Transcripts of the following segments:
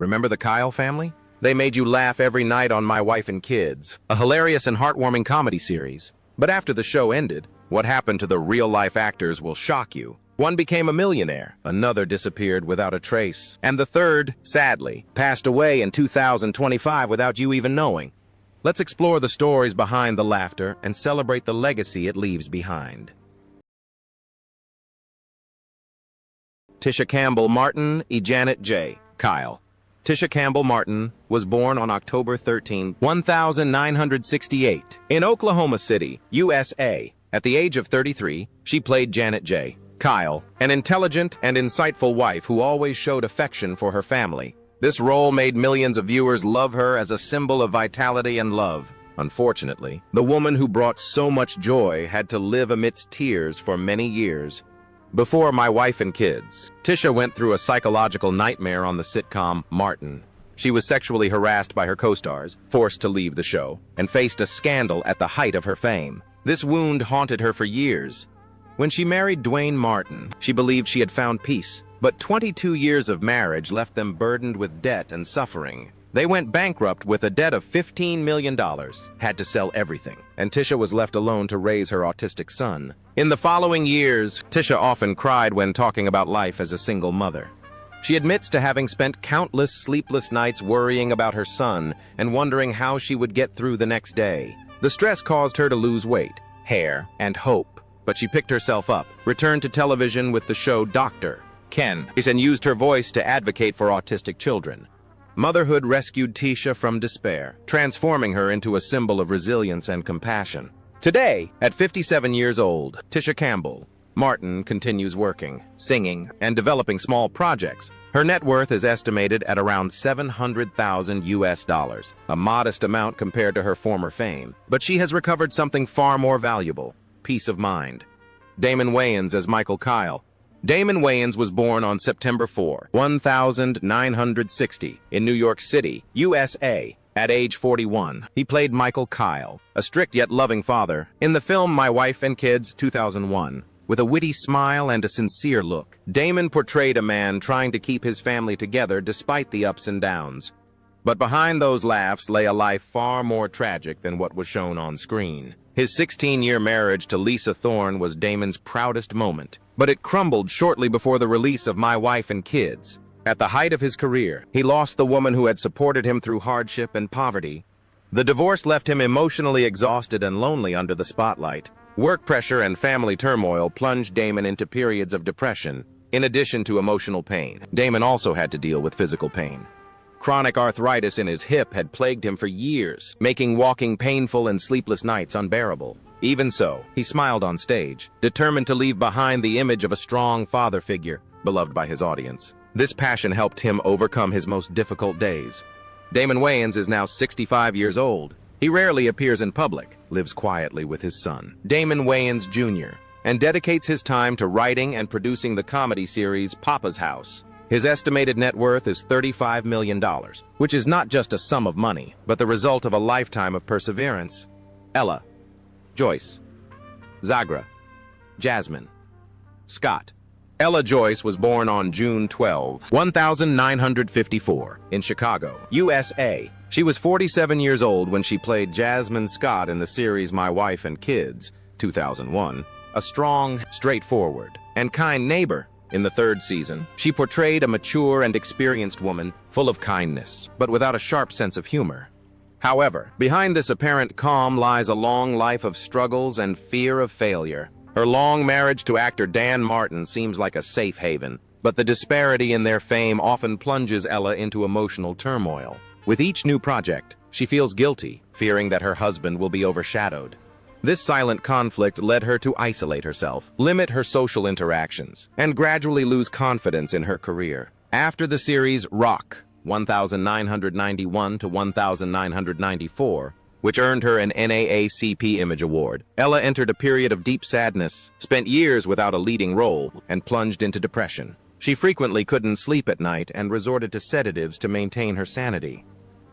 Remember the Kyle family? They made you laugh every night on My Wife and Kids, a hilarious and heartwarming comedy series. But after the show ended, what happened to the real-life actors will shock you. One became a millionaire, another disappeared without a trace, and the third, sadly, passed away in 2025 without you even knowing. Let's explore the stories behind the laughter and celebrate the legacy it leaves behind. Tisha Campbell Martin e Janet J. Kyle. Tisha Campbell Martin was born on October 13, 1968, in Oklahoma City, USA. At the age of 33, she played Janet J. Kyle, an intelligent and insightful wife who always showed affection for her family. This role made millions of viewers love her as a symbol of vitality and love. Unfortunately, the woman who brought so much joy had to live amidst tears for many years. Before My Wife and Kids, Tisha went through a psychological nightmare on the sitcom Martin. She was sexually harassed by her co-stars, forced to leave the show, and faced a scandal at the height of her fame. This wound haunted her for years. When she married Dwayne Martin, she believed she had found peace, but 22 years of marriage left them burdened with debt and suffering. They went bankrupt with a debt of $15 million, had to sell everything, and Tisha was left alone to raise her autistic son. In the following years, Tisha often cried when talking about life as a single mother. She admits to having spent countless sleepless nights worrying about her son and wondering how she would get through the next day. The stress caused her to lose weight, hair, and hope, but she picked herself up, returned to television with the show Dr. Ken, and used her voice to advocate for autistic children. Motherhood rescued Tisha from despair, transforming her into a symbol of resilience and compassion. Today, at 57 years old, Tisha Campbell Martin continues working, singing, and developing small projects. Her net worth is estimated at around $700,000, a modest amount compared to her former fame. But she has recovered something far more valuable: peace of mind. Damon Wayans as Michael Kyle. Damon Wayans was born on September 4, 1960, in New York City, USA. At age 41, he played Michael Kyle, a strict yet loving father, in the film My Wife and Kids, 2001. With a witty smile and a sincere look, Damon portrayed a man trying to keep his family together despite the ups and downs. But behind those laughs lay a life far more tragic than what was shown on screen. His 16-year marriage to Lisa Thorne was Damon's proudest moment, but it crumbled shortly before the release of My Wife and Kids. At the height of his career, he lost the woman who had supported him through hardship and poverty. The divorce left him emotionally exhausted and lonely under the spotlight. Work pressure and family turmoil plunged Damon into periods of depression. In addition to emotional pain, Damon also had to deal with physical pain. Chronic arthritis in his hip had plagued him for years, making walking painful and sleepless nights unbearable. Even so, he smiled on stage, determined to leave behind the image of a strong father figure, beloved by his audience. This passion helped him overcome his most difficult days. Damon Wayans is now 65 years old. He rarely appears in public, lives quietly with his son, Damon Wayans Jr., and dedicates his time to writing and producing the comedy series Papa's House. His estimated net worth is $35 million, which is not just a sum of money, but the result of a lifetime of perseverance. Ella, Joyce, Zagra, Jasmine, Scott. Ella Joyce was born on June 12, 1954, in Chicago, USA. She was 47 years old when she played Jasmine Scott in the series My Wife and Kids, 2001. A strong, straightforward, and kind neighbor. In the third season, she portrayed a mature and experienced woman, full of kindness, but without a sharp sense of humor. However, behind this apparent calm lies a long life of struggles and fear of failure. Her long marriage to actor Dan Martin seems like a safe haven, but the disparity in their fame often plunges Ella into emotional turmoil. With each new project, she feels guilty, fearing that her husband will be overshadowed. This silent conflict led her to isolate herself, limit her social interactions, and gradually lose confidence in her career. After the series Rock, 1991 to 1994, which earned her an NAACP Image Award, Ella entered a period of deep sadness, spent years without a leading role, and plunged into depression. She frequently couldn't sleep at night and resorted to sedatives to maintain her sanity.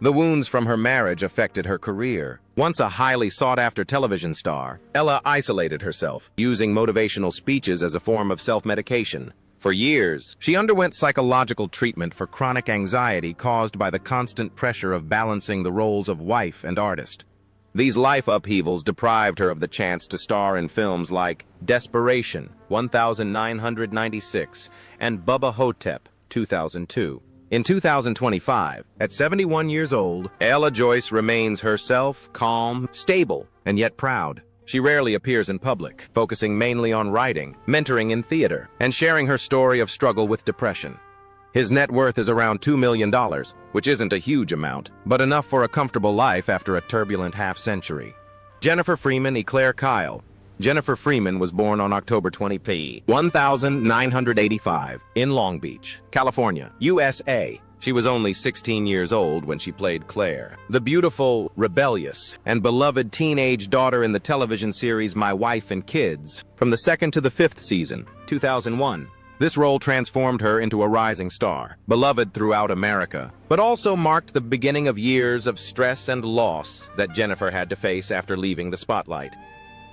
The wounds from her marriage affected her career. Once a highly sought-after television star, Ella isolated herself, using motivational speeches as a form of self-medication. For years, she underwent psychological treatment for chronic anxiety caused by the constant pressure of balancing the roles of wife and artist. These life upheavals deprived her of the chance to star in films like Desperation, 1996, and Bubba Hotep, 2002. In 2025, at 71 years old, Ella Joyce remains herself, calm, stable, and yet proud. She rarely appears in public, focusing mainly on writing, mentoring in theater, and sharing her story of struggle with depression. His net worth is around $2 million, which isn't a huge amount, but enough for a comfortable life after a turbulent half-century. Jennifer Freeman Eclair Kyle. Jennifer Freeman was born on October 20, 1985, in Long Beach, California, USA. She was only 16 years old when she played Claire, the beautiful, rebellious, and beloved teenage daughter in the television series My Wife and Kids, from the 2nd to the 5th season, 2001. This role transformed her into a rising star, beloved throughout America, but also marked the beginning of years of stress and loss that Jennifer had to face after leaving the spotlight.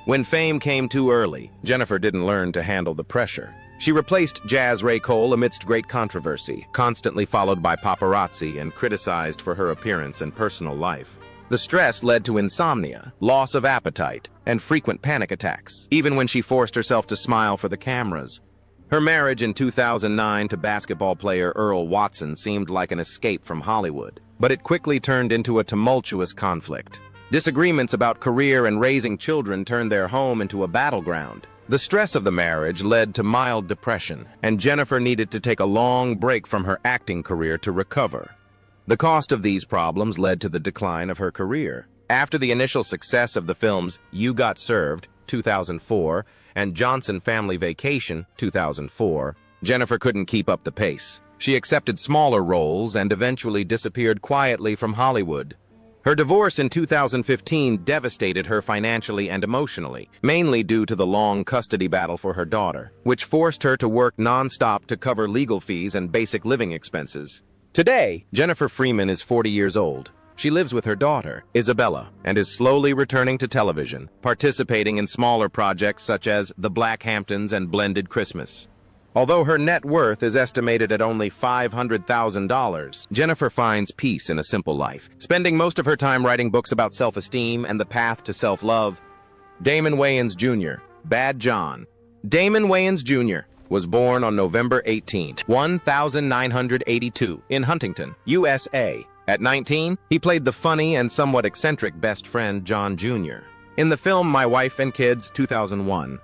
When fame came too early, Jennifer didn't learn to handle the pressure. She replaced Jazz Ray Cole amidst great controversy, constantly followed by paparazzi and criticized for her appearance and personal life. The stress led to insomnia, loss of appetite, and frequent panic attacks, even when she forced herself to smile for the cameras. Her marriage in 2009 to basketball player Earl Watson seemed like an escape from Hollywood, but it quickly turned into a tumultuous conflict. Disagreements about career and raising children turned their home into a battleground. The stress of the marriage led to mild depression, and Jennifer needed to take a long break from her acting career to recover. The cost of these problems led to the decline of her career. After the initial success of the films You Got Served, 2004, and Johnson Family Vacation, 2004, Jennifer couldn't keep up the pace. She accepted smaller roles and eventually disappeared quietly from Hollywood. Her divorce in 2015 devastated her financially and emotionally, mainly due to the long custody battle for her daughter, which forced her to work non-stop to cover legal fees and basic living expenses. Today, Jennifer Freeman is 40 years old. She lives with her daughter, Isabella, and is slowly returning to television, participating in smaller projects such as The Black Hamptons and Blended Christmas. Although her net worth is estimated at only $500,000, Jennifer finds peace in a simple life, spending most of her time writing books about self-esteem and the path to self-love. Damon Wayans Jr., Bad John. Damon Wayans Jr. was born on November 18, 1982, in Huntington, USA. At 19, he played the funny and somewhat eccentric best friend John Jr. in the film My Wife and Kids, 2001.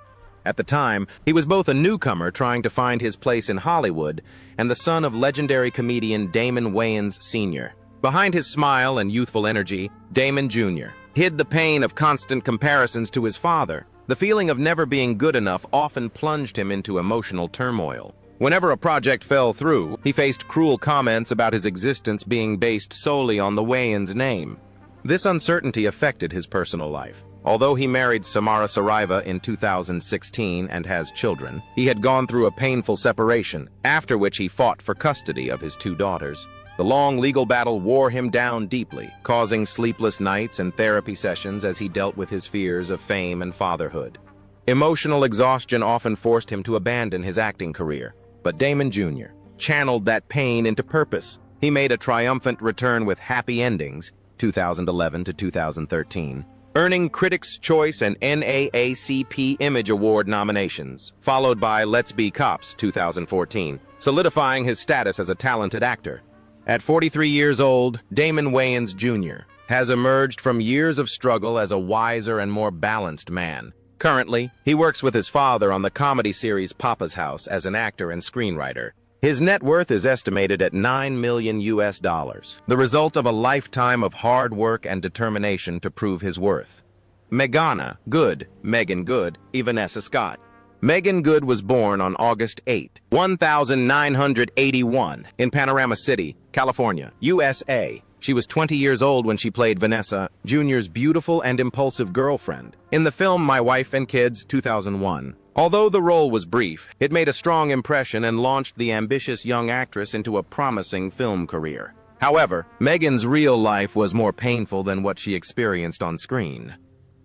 At the time, he was both a newcomer trying to find his place in Hollywood and the son of legendary comedian Damon Wayans Sr. Behind his smile and youthful energy, Damon Jr. hid the pain of constant comparisons to his father. The feeling of never being good enough often plunged him into emotional turmoil. Whenever a project fell through, he faced cruel comments about his existence being based solely on the Wayans name. This uncertainty affected his personal life. Although he married Samara Saraiva in 2016 and has children, he had gone through a painful separation, after which he fought for custody of his two daughters. The long legal battle wore him down deeply, causing sleepless nights and therapy sessions as he dealt with his fears of fame and fatherhood. Emotional exhaustion often forced him to abandon his acting career, but Damon Jr. channeled that pain into purpose. He made a triumphant return with Happy Endings, 2011 to 2013. Earning Critics' Choice and NAACP Image Award nominations, followed by Let's Be Cops, 2014, solidifying his status as a talented actor. At 43 years old, Damon Wayans Jr. has emerged from years of struggle as a wiser and more balanced man. Currently, he works with his father on the comedy series Papa's House as an actor and screenwriter. His net worth is estimated at $9 million, the result of a lifetime of hard work and determination to prove his worth. Megan Good, Vanessa Scott. Megan Good was born on August 8, 1981, in Panorama City, California, USA. She was 20 years old when she played Vanessa Jr.'s beautiful and impulsive girlfriend in the film My Wife and Kids, 2001. Although the role was brief, it made a strong impression and launched the ambitious young actress into a promising film career. However, Megan's real life was more painful than what she experienced on screen.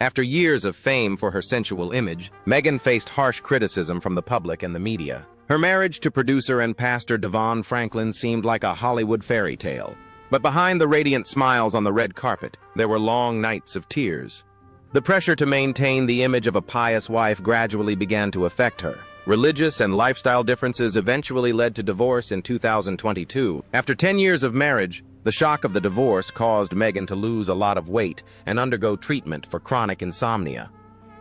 After years of fame for her sensual image, Megan faced harsh criticism from the public and the media. Her marriage to producer and pastor Devon Franklin seemed like a Hollywood fairy tale. But behind the radiant smiles on the red carpet, there were long nights of tears. The pressure to maintain the image of a pious wife gradually began to affect her. Religious and lifestyle differences eventually led to divorce in 2022. After 10 years of marriage, the shock of the divorce caused Meghan to lose a lot of weight and undergo treatment for chronic insomnia.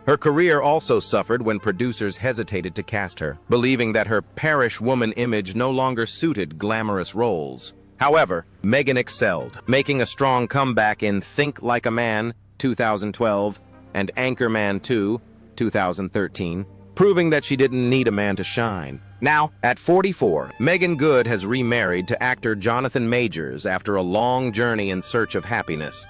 Her career also suffered when producers hesitated to cast her, believing that her parish woman image no longer suited glamorous roles. However, Meghan excelled, making a strong comeback in Think Like a Man, 2012, and Anchorman 2, 2013, proving that she didn't need a man to shine. Now, at 44, Megan Good has remarried to actor Jonathan Majors after a long journey in search of happiness.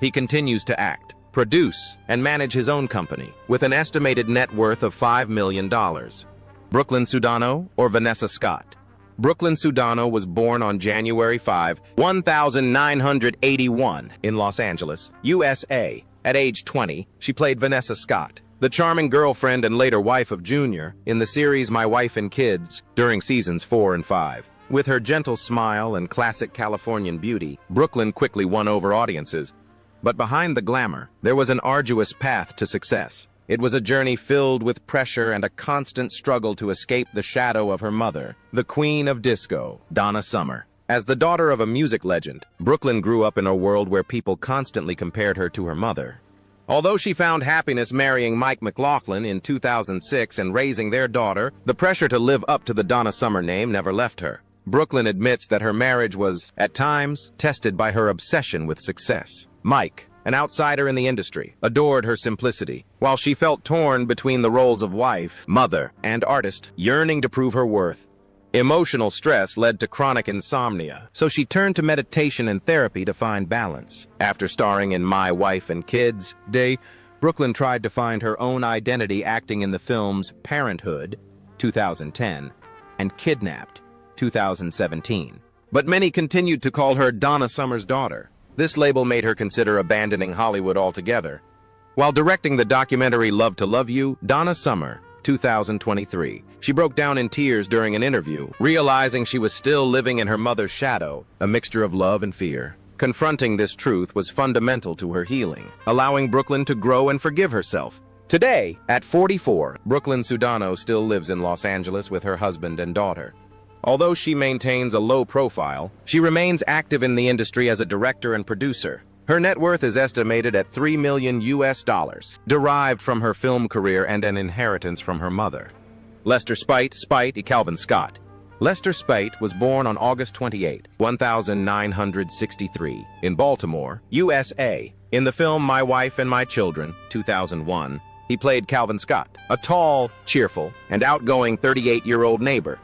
He continues to act, produce, and manage his own company, with an estimated net worth of $5 million. Brooklyn Sudano or Vanessa Scott? Brooklyn Sudano was born on January 5, 1981 in Los Angeles, USA. At age 20, she played Vanessa Scott, the charming girlfriend and later wife of Junior, in the series My Wife and Kids during seasons 4 and 5. With her gentle smile and classic Californian beauty, Brooklyn quickly won over audiences. But behind the glamour, there was an arduous path to success. It was a journey filled with pressure and a constant struggle to escape the shadow of her mother, the queen of disco, Donna Summer. As the daughter of a music legend, Brooklyn grew up in a world where people constantly compared her to her mother. Although she found happiness marrying Mike McLaughlin in 2006 and raising their daughter, the pressure to live up to the Donna Summer name never left her. Brooklyn admits that her marriage was, at times, tested by her obsession with success. Mike, an outsider in the industry, adored her simplicity, while she felt torn between the roles of wife, mother, and artist, yearning to prove her worth. Emotional stress led to chronic insomnia, so she turned to meditation and therapy to find balance. After starring in My Wife and Kids, Brooklyn tried to find her own identity acting in the films Parenthood, 2010, and Kidnapped, 2017. But many continued to call her Donna Summer's daughter. This label made her consider abandoning Hollywood altogether. While directing the documentary Love to Love You, Donna Summer, 2023, she broke down in tears during an interview, realizing she was still living in her mother's shadow, a mixture of love and fear. Confronting this truth was fundamental to her healing, allowing Brooklyn to grow and forgive herself. Today, at 44, Brooklyn Sudano still lives in Los Angeles with her husband and daughter. Although she maintains a low profile, she remains active in the industry as a director and producer. Her net worth is estimated at $3 million, derived from her film career and an inheritance from her mother. Lester Speight Calvin Scott. Lester Speight was born on August 28, 1963, in Baltimore, USA. In the film My Wife and My Children, 2001, he played Calvin Scott, a tall, cheerful, and outgoing 38-year-old neighbor.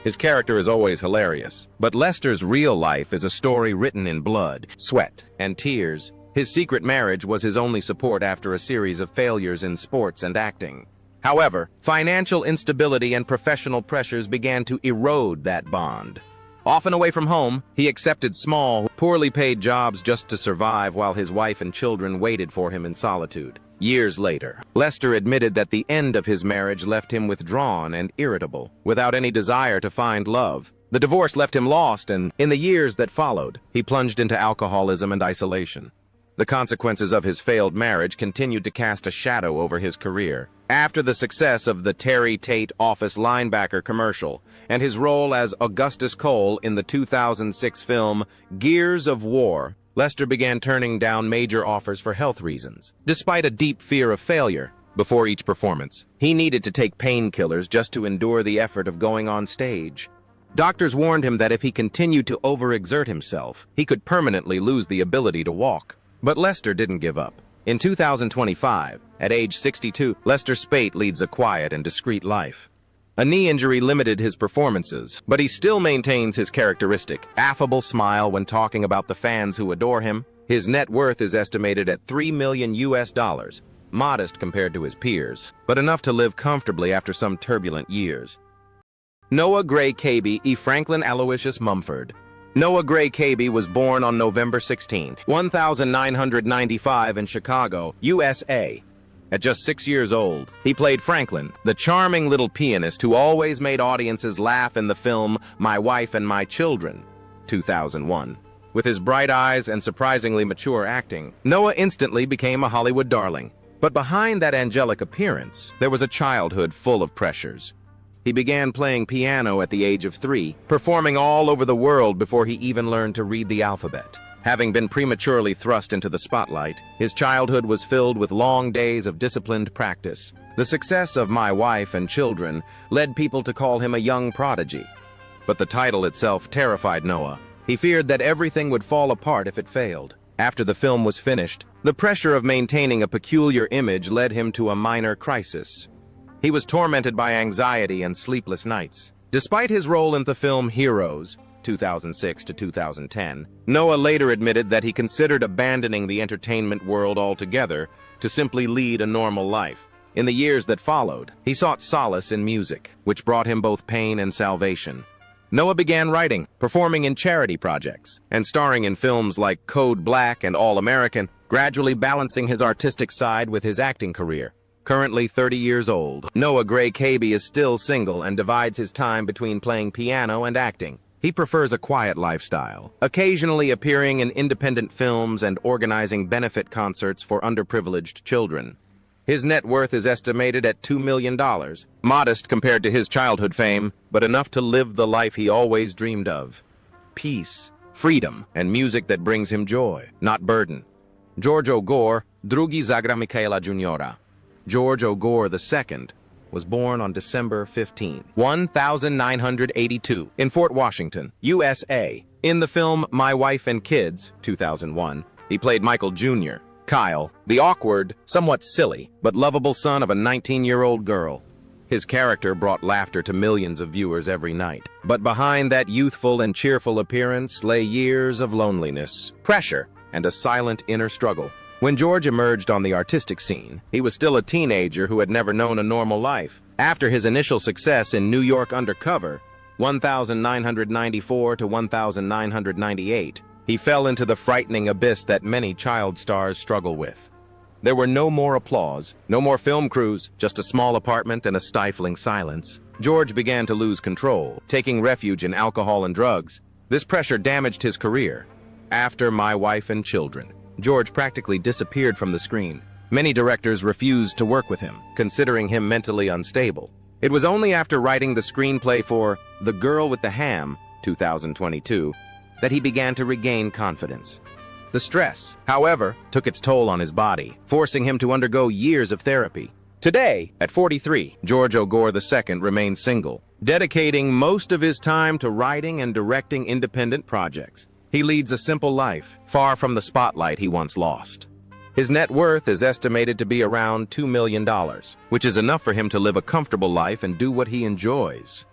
His character is always hilarious, but Lester's real life is a story written in blood, sweat, and tears. His secret marriage was his only support after a series of failures in sports and acting. However, financial instability and professional pressures began to erode that bond. Often away from home, he accepted small, poorly paid jobs just to survive while his wife and children waited for him in solitude. Years later, Lester admitted that the end of his marriage left him withdrawn and irritable, without any desire to find love. The divorce left him lost, and in the years that followed, he plunged into alcoholism and isolation. The consequences of his failed marriage continued to cast a shadow over his career. After the success of the Terry Tate Office linebacker commercial and his role as Augustus Cole in the 2006 film Gears of War, Lester began turning down major offers for health reasons. Despite a deep fear of failure, before each performance, he needed to take painkillers just to endure the effort of going on stage. Doctors warned him that if he continued to overexert himself, he could permanently lose the ability to walk. But Lester didn't give up. In 2025, at age 62, Lester Speight leads a quiet and discreet life. A knee injury limited his performances, but he still maintains his characteristic, affable smile when talking about the fans who adore him. His net worth is estimated at $3 million, modest compared to his peers, but enough to live comfortably after some turbulent years. Noah Gray Cabey E. Franklin Aloysius Mumford. Noah Gray Cabey was born on November 16, 1995 in Chicago, USA. At just 6 years old, he played Franklin, the charming little pianist who always made audiences laugh in the film My Wife and My Children, 2001. With his bright eyes and surprisingly mature acting, Noah instantly became a Hollywood darling. But behind that angelic appearance, there was a childhood full of pressures. He began playing piano at the age of 3, performing all over the world before he even learned to read the alphabet. Having been prematurely thrust into the spotlight, his childhood was filled with long days of disciplined practice. The success of My Wife and Children led people to call him a young prodigy. But the title itself terrified Noah. He feared that everything would fall apart if it failed. After the film was finished, the pressure of maintaining a peculiar image led him to a minor crisis. He was tormented by anxiety and sleepless nights. Despite his role in the film Heroes, 2006 to 2010, Noah later admitted that he considered abandoning the entertainment world altogether to simply lead a normal life. In the years that followed, he sought solace in music, which brought him both pain and salvation. Noah began writing, performing in charity projects, and starring in films like Code Black and All American, gradually balancing his artistic side with his acting career. Currently 30 years old, Noah Gray Cabey is still single and divides his time between playing piano and acting. He prefers a quiet lifestyle, occasionally appearing in independent films and organizing benefit concerts for underprivileged children. His net worth is estimated at $2 million, modest compared to his childhood fame, but enough to live the life he always dreamed of. Peace, freedom, and music that brings him joy, not burden. George O'Gore, drugi zagra Michaela Juniora. George O'Gore II was born on December 15, 1982, in Fort Washington, USA. In the film My Wife and Kids, 2001, he played Michael Jr., Kyle, the awkward, somewhat silly, but lovable son of a 19-year-old girl. His character brought laughter to millions of viewers every night. But behind that youthful and cheerful appearance lay years of loneliness, pressure, and a silent inner struggle. When George emerged on the artistic scene, he was still a teenager who had never known a normal life. After his initial success in New York Undercover, 1994 to 1998, he fell into the frightening abyss that many child stars struggle with. There were no more applause, no more film crews, just a small apartment and a stifling silence. George began to lose control, taking refuge in alcohol and drugs. This pressure damaged his career. After My Wife and Children, George practically disappeared from the screen. Many directors refused to work with him, considering him mentally unstable. It was only after writing the screenplay for The Girl with the Ham, 2022, that he began to regain confidence. The stress, however, took its toll on his body, forcing him to undergo years of therapy. Today, at 43, George O'Gore II remains single, dedicating most of his time to writing and directing independent projects. He leads a simple life, far from the spotlight he once lost. His net worth is estimated to be around $2 million, which is enough for him to live a comfortable life and do what he enjoys.